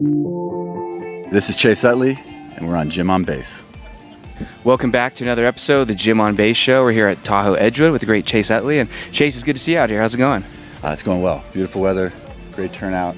This is Chase Utley, and we're on Jim on Base. Welcome back to another episode of the Jim on Base Show. We're here at Tahoe, Edgewood with the great Chase Utley. And Chase, it's good to see you out here. How's it going? It's going well. Beautiful weather, great turnout.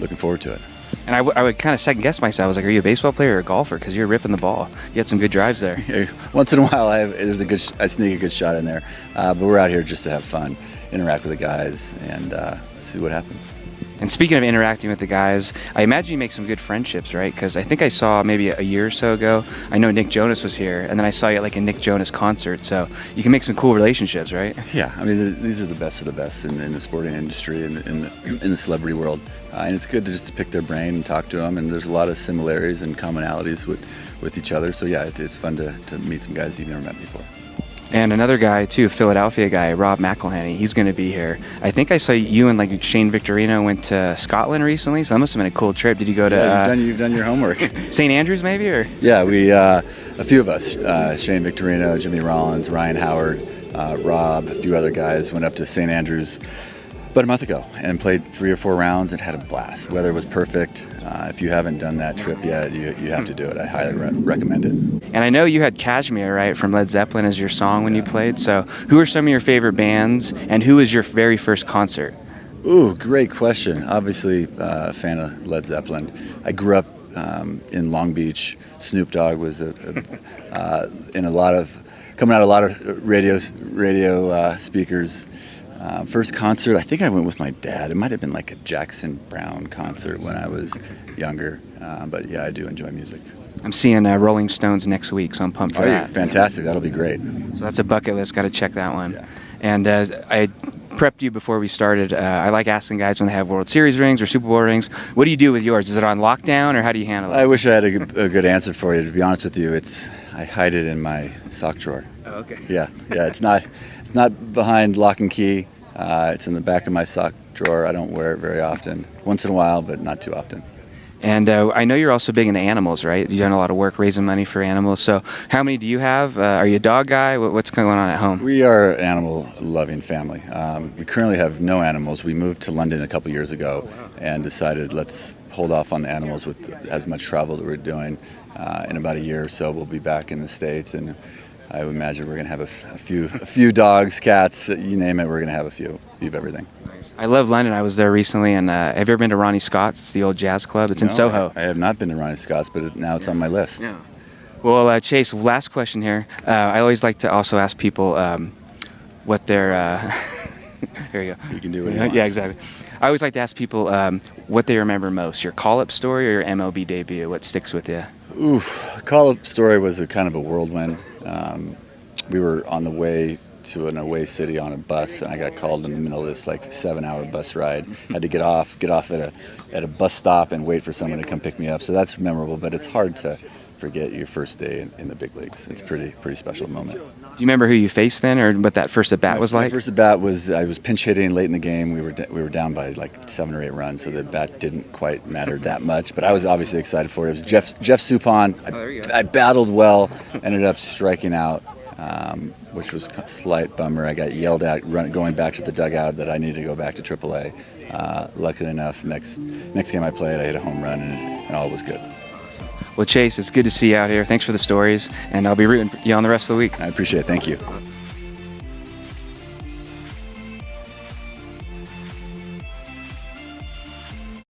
Looking forward to it. And I would kind of second guess myself. I was like, are you a baseball player or a golfer? Because you're ripping the ball. You had some good drives there. Once in a while, I sneak a good shot in there. But we're out here just to have fun, interact with the guys, and see what happens. And speaking of interacting with the guys, I imagine you make some good friendships, right? Because I think I saw maybe a year or so ago, I know Nick Jonas was here, and then I saw you at like a Nick Jonas concert. So you can make some cool relationships, right? Yeah, I mean, these are the best of the best in the sporting industry and in the celebrity world. And it's good to just pick their brain and talk to them. And there's a lot of similarities and commonalities with each other. So yeah, it's fun to meet some guys you've never met before. And another guy too, Philadelphia guy, Rob McElhenney. He's going to be here. I think I saw you and like Shane Victorino went to Scotland recently, so that must have been a cool trip. Did you go to? Yeah, you've done your homework. St. Andrews, maybe, or? Yeah, we a few of us, Shane Victorino, Jimmy Rollins, Ryan Howard, Rob, a few other guys went up to St. Andrews about a month ago and played 3 or 4 rounds and had a blast. Weather was perfect. If you haven't done that trip yet, you have to do it. I highly recommend it. And I know you had Kashmir, right, from Led Zeppelin as your song when you played. So who are some of your favorite bands, and who was your very first concert? Ooh, great question. Obviously, a fan of Led Zeppelin. I grew up in Long Beach. Snoop Dogg was coming out a lot of radio speakers. First concert, I think I went with my dad. It might have been like a Jackson Browne concert when I was younger. But yeah, I do enjoy music. I'm seeing Rolling Stones next week, so I'm pumped for that. Fantastic. That'll be great. So that's a bucket list. Got to check that one. Yeah. And I prepped you before we started. I like asking guys when they have World Series rings or Super Bowl rings. What do you do with yours? Is it on lockdown, or how do you handle it? I wish I had a good answer for you. To be honest with you, I hide it in my sock drawer. Oh, okay. Yeah. It's not behind lock and key. It's in the back of my sock drawer. I don't wear it very often. Once in a while, but not too often. And I know you're also big into animals, right? You've done a lot of work raising money for animals. So how many do you have? Are you a dog guy? What's going on at home? We are an animal-loving family. We currently have no animals. We moved to London a couple years ago and decided let's hold off on the animals with as much travel that we're doing. In about a year or so, we'll be back in the States, and I would imagine we're going to have a few dogs, cats, you name it. We're going to have a few of everything. I love London. I was there recently, and have you ever been to Ronnie Scott's? It's the old jazz club. It's in Soho. I have not been to Ronnie Scott's, but now it's on my list. Yeah. Well, Chase, last question here. I always like to also ask people what their here you go. You can do what you want. Yeah, exactly. I always like to ask people what they remember most, your call-up story or your MLB debut. What sticks with you? Ooh, call-up story was a kind of a whirlwind. We were on the way to an away city on a bus, and I got called in the middle of this like 7-hour bus ride. Had to get off at a bus stop and wait for someone to come pick me up. So that's memorable, but it's hard to forget your first day in the big leagues. It's pretty special moment. Do you remember who you faced then, or what that first at bat was like? My first at bat was I was pinch hitting late in the game. We were down by like 7 or 8 runs, so the bat didn't quite matter that much. But I was obviously excited for it. It was Jeff Suppan. I battled well, ended up striking out, which was a slight bummer. I got yelled at going back to the dugout that I needed to go back to AAA. Luckily enough, next game I played, I hit a home run, and all was good. Well, Chase, it's good to see you out here. Thanks for the stories, and I'll be rooting for you on the rest of the week. I appreciate it. Thank you.